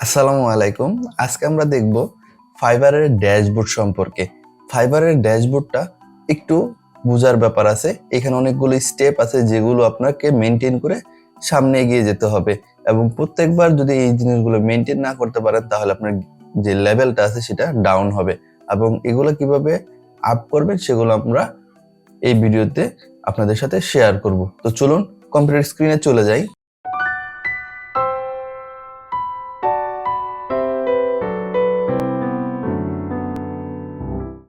আসসালামু আলাইকুম। আজকে আমরা দেখব ফাইবারের ড্যাশবোর্ড সম্পর্কে। ফাইবারের ড্যাশবোর্ডটা একটু বোঝার ব্যাপার আছে। এখানে অনেকগুলো স্টেপ আছে যেগুলো আপনাকে মেনটেন করে সামনে এগিয়ে যেতে হবে এবং প্রত্যেকবার যদি এই জিনিসগুলো মেনটেন না করতে পারেন তাহলে আপনার যে লেভেলটা আছে সেটা ডাউন হবে এবং এগুলো কিভাবে আপ করবেন সেগুলো আমরা এই ভিডিওতে আপনাদের সাথে শেয়ার করব। তো চলুন কম্পিউটার স্ক্রিনে চলে যাই।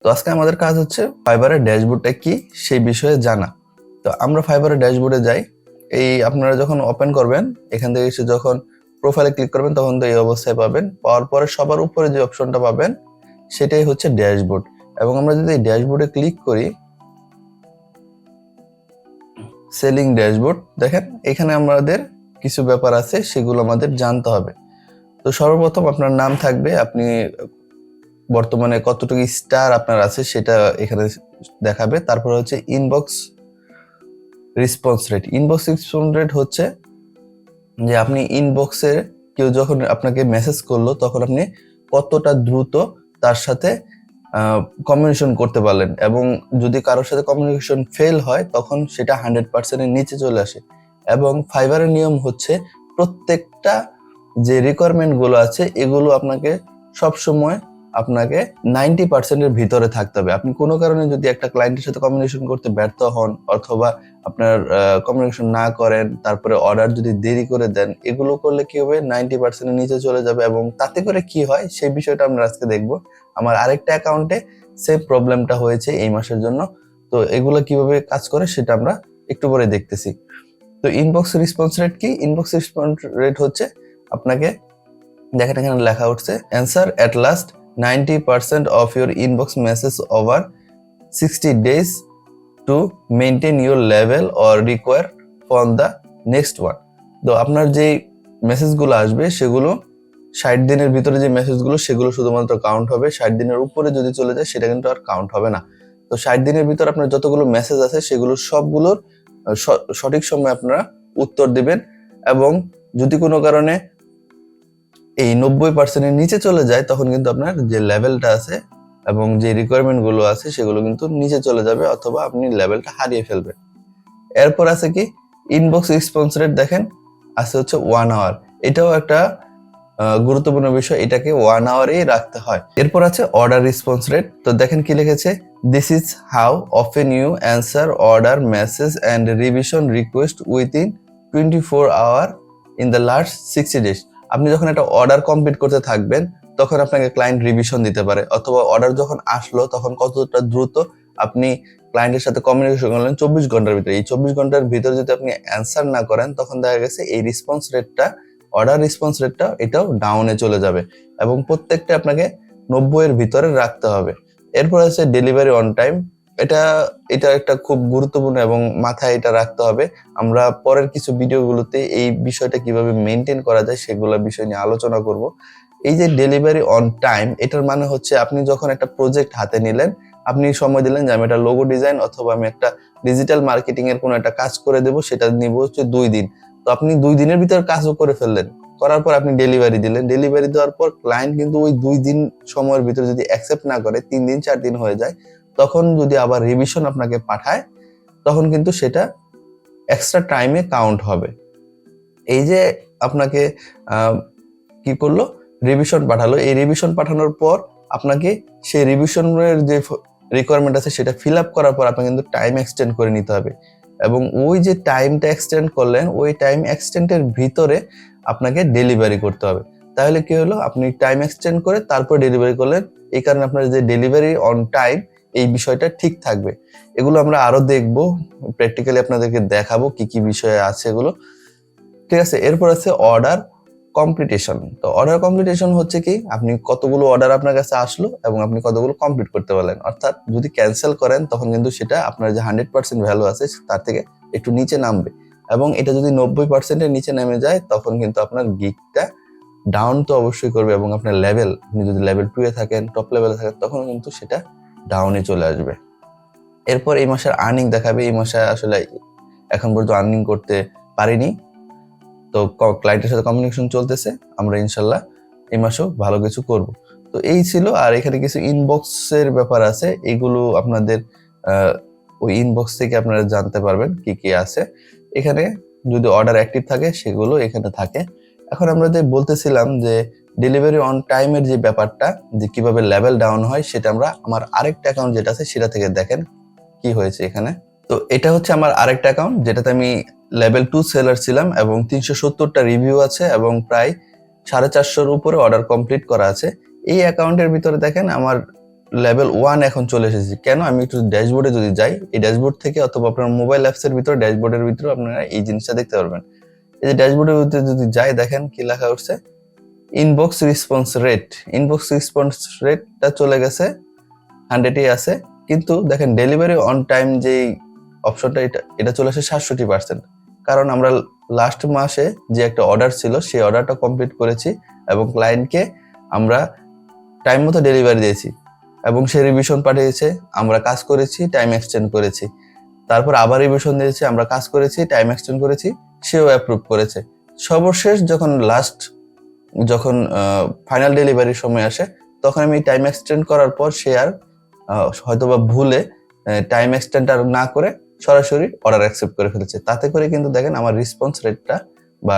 তো আজকে আমাদের কাজ হচ্ছে ফাইবারের ড্যাশবোর্ডটা কি সেই বিষয়ে জানা। তো আমরা ফাইবারের ড্যাশবোর্ডে যাই। এই আপনারা যখন ওপেন করবেন এখান থেকে এসে যখন প্রোফাইলে ক্লিক করবেন তখন তো এই অবস্থায় পাবেন। পাওয়ার পরে সবার উপরে যে অপশনটা পাবেন সেটাই হচ্ছে ড্যাশবোর্ড এবং আমরা যদি এই ড্যাশবোর্ডে ক্লিক করি, সেলিং ড্যাশবোর্ড, দেখেন এখানে আমাদের কিছু ব্যাপার আছে সেগুলো আমাদের জানতে হবে। তো সর্বপ্রথম আপনার নাম থাকবে, আপনি বর্তমানে কতটুকু স্টার আপনার আছে সেটা এখানে দেখাবে। তারপর হচ্ছে inbox response rate. Inbox response rate হচ্ছে যে আপনি ইনবক্সে কেউ যখন আপনাকে মেসেজ করলো তখন আপনি কতটা দ্রুত তার সাথে কমিউনিকেশন করতে পারলেন এবং যদি কারোর সাথে কমিউনিকেশন ফেল হয় তখন সেটা 100%-এর নিচে চলে আসে। এবং ফাইবারের নিয়ম হচ্ছে প্রত্যেকটা যে রিকোয়ারমেন্ট গুলো আছে এগুলো আপনাকে সবসময় 90%-এর ভিতরে থাকতে হবে। আপনি কোনো কারণে যদি একটা ক্লায়েন্টের সাথে কমিউনিকেশন করতে ব্যর্থ হন অথবা আপনার কমিউনিকেশন না করেন, তারপরে অর্ডার যদি দেরি করে দেন, এগুলো করলে কি হবে, 90%-এর নিচে চলে যাবে এবং তাতে করে কি হয় সেই বিষয়টা আমরা আজকে দেখব। আমার আরেকটা অ্যাকাউন্টে সেম প্রবলেমটা হয়েছে এই মাসের জন্য। তো এগুলো কিভাবে কাজ করে সেটা আমরা একটু পরে দেখতেছি। তো ইনবক্স রেসপন্স রেট কি? ইনবক্স রেসপন্স রেট হচ্ছে আপনাকে দেখেন এখানে লেখা উঠছে answer at last 90% of your inbox messages over 60 days to maintain your level or require from the next one. তো আপনার যে মেসেজগুলো আসবে সেগুলো 60 দিনের ভিতরে যে মেসেজগুলো সেগুলো শুধুমাত্র কাউন্ট হবে। 60 দিনের উপরে যদি চলে যায় সেটা কিন্তু আর কাউন্ট হবে না। তো 60 দিনের ভিতর আপনার যতগুলো মেসেজ আছে সেগুলো সবগুলোর সঠিক সময় আপনারা উত্তর দিবেন এবং যদি কোনো কারণে এই 90%-এর নিচে চলে যায় তখন কিন্তু আপনার যে লেভেলটা আছে এবং যে রিকোয়ারমেন্ট গুলো আছে সেগুলো কিন্তু নিচে চলে যাবে অথবা আপনি লেভেলটা হারিয়ে ফেলবেন। এরপর আছে কি ইনবক্স রেসপন্স রেট, দেখেন আছে হচ্ছে 1 আওয়ার। এটাও একটা গুরুত্বপূর্ণ বিষয়, এটাকে 1 আওয়ারেই রাখতে হয়। এরপর আছে অর্ডার রেসপন্স রেট। তো দেখেন কি লিখেছে, this is how often you answer order message and revision request within 24 hour in the last 60 days. আপনি যখন একটা অর্ডার কমপ্লিট করতে থাকবেন তখন আপনাকে ক্লায়েন্ট রিভিশন দিতে পারে অথবা অর্ডার যখন আসলো তখন কতটা দ্রুত আপনি ক্লায়েন্টের সাথে কমিউনিকেশন করলেন 24 ঘন্টার ভিতরে। এই 24 ঘন্টার ভিতরে যদি আপনি অ্যান্সার না করেন তখন দেখা গেছে এই রেসপন্স রেটটা, অর্ডার রেসপন্স রেটটা এটাও ডাউনে চলে যাবে এবং প্রত্যেকটা আপনাকে 90-এর ভিতরে রাখতে হবে। এরপর আছে ডেলিভারি অন টাইম। এটা একটা খুব গুরুত্বপূর্ণ এবং মাথায় এটা রাখতে হবে। আমরা পরের কিছু ভিডিওগুলোতে এই বিষয়টা কিভাবে মেনটেন করা যায় সেগুলো বিষয় নিয়ে আলোচনা করব। এই যে ডেলিভারি অন টাইম, এটার মানে হচ্ছে আপনি যখন একটা প্রজেক্ট হাতে নিলেন, আপনি সময় দিলেন যে আমি একটা লোগো ডিজাইন অথবা আমি একটা ডিজিটাল মার্কেটিং এর কোনো একটা কাজ করে দেব, সেটা নিব হচ্ছে 2 দিন। তো আপনি 2 দিনের ভিতর কাজও করে ফেললেন, করার পর আপনি ডেলিভারি দিলেন। ডেলিভারি দেওয়ার পর ক্লায়েন্ট কিন্তু ওই 2 দিন সময়ের ভিতরে যদি অ্যাকসেপ্ট না করে 3 দিন 4 দিন হয়ে যায়, তখন যদি আবার রিভিশন আপনাকে পাঠায় তখন কিন্তু সেটা এক্সট্রা টাইমে কাউন্ট হবে। এই যে আপনাকে কি করলো, রিভিশন পাঠালো, এই রিভিশন পাঠানোর পর আপনাকে সেই রিভিশনের যে রিকোয়ারমেন্ট আছে সেটা ফিল আপ করার পর আপনাকে কিন্তু টাইম এক্সটেন্ড করে নিতে হবে এবং ওই যে টাইমটা এক্সটেন্ড করলেন ওই টাইম এক্সটেন্ডের ভিতরে আপনাকে ডেলিভারি করতে হবে। তাহলে কি হলো, আপনি টাইম এক্সটেন্ড করে তারপর ডেলিভারি করলেন, এই কারণে আপনার যে ডেলিভারি অন টাইম এই বিষয়টা ঠিক থাকবে। এগুলো আমরা আরো দেখবো, প্র্যাকটিক্যালি আপনাদেরকে দেখাবো কি কি বিষয় আছে এগুলো, ঠিক আছে। এরপর আছে অর্ডার কমপ্লিটেশন। তো অর্ডার কমপ্লিটেশন হচ্ছে কি, আপনি কতগুলো অর্ডার আপনার কাছে আসলো এবং আপনি কতগুলো কমপ্লিট করতে পারলেন। অর্থাৎ যদি ক্যান্সেল করেন তখন কিন্তু সেটা আপনার যে 100% ভ্যালু আছে তার থেকে একটু নিচে নামবে এবং এটা যদি 90%-এর নিচে নেমে যায় তখন কিন্তু আপনার গিগটা ডাউন তো অবশ্যই করবে এবং আপনার লেভেল, আপনি যদি লেভেল 2 এ থাকেন, টপ লেভেলে থাকেন, তখন কিন্তু সেটা ডাউনে চলে আসবে। এরপর এই মাসের আর্নিং দেখাবে। এই মাসে আসলে এখন পর্যন্ত আর্নিং করতে পারিনি, তো ক্লায়েন্টের সাথে কমিউনিকেশন চলতেছে, আমরা ইনশাল্লাহ এই মাসেও ভালো কিছু করব। তো এই ছিল। আর এখানে কিছু ইনবক্সের ব্যাপার আছে, এগুলো আপনাদের ওই ইনবক্স থেকে আপনারা জানতে পারবেন কি কি আছে। এখানে যদি অর্ডার অ্যাক্টিভ থাকে সেগুলো এখানে থাকে। এখন আমরা যে বলতেছিলাম যে ডেলিভারি অন টাইমের যে ব্যাপারটা, যে কিভাবে লেভেল ডাউন হয়, সেটা আমরা আমার আরেকটা অ্যাকাউন্ট যেটা আছে সেটা থেকে দেখেন কি হয়েছে এখানে। তো এটা হচ্ছে আমার আরেকটা অ্যাকাউন্ট যেটাতে আমি লেভেল 2 সেলার ছিলাম এবং 370টা রিভিউ আছে এবং প্রায় 450-র উপরে অর্ডার কমপ্লিট করা আছে। এই অ্যাকাউন্টের ভিতরে দেখেন আমার লেভেল 1 এখন চলে এসেছি। কেন? আমি একটু ড্যাশবোর্ডে যদি যাই, এই ড্যাশবোর্ড থেকে অথবা আপনার মোবাইল অ্যাপসের ভিতরে ড্যাশবোর্ডের ভিতরে আপনারা এই জিনিসটা দেখতে পারবেন। এই যে ড্যাশবোর্ডের ভিতরে যদি যাই, দেখেন কি লেখা উঠছে, inbox response rate. Inbox response রেটটা চলে গেছে 100-ই আছে, কিন্তু দেখেন ডেলিভারি অন টাইম যেই অপশনটা এটা চলে আসে 67%। কারণ আমরা লাস্ট মাসে যে একটা অর্ডার ছিল সেই অর্ডারটা কমপ্লিট করেছি এবং ক্লায়েন্টকে আমরা টাইম মতো ডেলিভারি দিয়েছি এবং সে রিভিশন পাঠিয়েছে, আমরা কাজ করেছি, টাইম এক্সটেন্ড করেছি, তারপর আবার রিভিশন দিয়েছি, আমরা কাজ করেছি, টাইম এক্সটেন্ড করেছি, সেও অ্যাপ্রুভ করেছে। সর্বশেষ যখন ফাইনাল ডেলিভারির সময় আসে, তখন আমি টাইম এক্সটেন্ড করার পর সে আর হয়তোবা ভুলে টাইম এক্সটেন্ড আর না করে সরাসরি অর্ডার অ্যাকসেপ্ট করে ফেলেছে। তাতে করে কিন্তু দেখেন আমার রেসপন্স রেটটা বা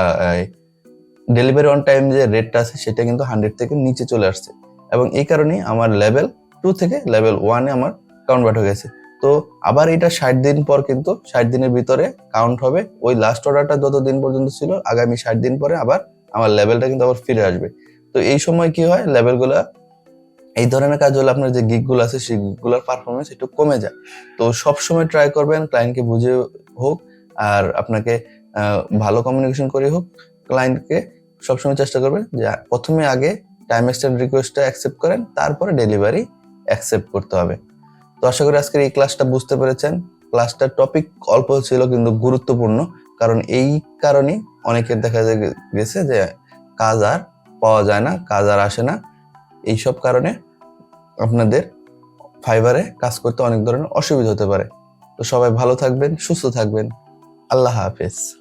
ডেলিভারি অন টাইম যে রেটটা আছে সেটা কিন্তু 100 থেকে নিচে চলে আসছে এবং এই কারণেই আমার লেভেল 2 থেকে লেভেল 1-এ আমার কনভার্ট হয়ে গেছে। তো আবার এটা 60 দিন পর কিন্তু 60 দিনের ভিতরে কাউন্ট হবে। ওই লাস্ট অর্ডারটা যত দিন পর্যন্ত ছিল, আগামী 60 দিন পরে আবার আমার লেভেলটা কিন্তু আবার ফিরে আসবে। তো এই সময় কি হয়, লেভেলগুলো এই ধরনের কাজ হলে আপনার যে গিগগুলো আছে সেই গিগগুলোর পারফরমেন্স একটু কমে যায়। তো সবসময় ট্রাই করবেন ক্লায়েন্টকে বুঝে হোক আর আপনাকে ভালো কমিউনিকেশন করে হোক, ক্লায়েন্টকে সবসময় চেষ্টা করবেন যে প্রথমে আগে টাইম এক্সটেন্ড রিকোয়েস্টটা অ্যাকসেপ্ট করেন, তারপরে ডেলিভারি অ্যাকসেপ্ট করতে হবে। তো আশা করি আজকের এই ক্লাসটা বুঝতে পেরেছেন। ক্লাসটার টপিক অল্প ছিল কিন্তু গুরুত্বপূর্ণ, কারণ এই কারণেই অনেকের দেখা গেছে যে কাজ আর পাওয়া যায় না, কাজ আর আসে না। এইসব কারণে আপনাদের ফাইবারে কাজ করতে অনেক ধরনের অসুবিধা হতে পারে। তো সবাই ভালো থাকবেন, সুস্থ থাকবেন। আল্লাহ হাফেজ।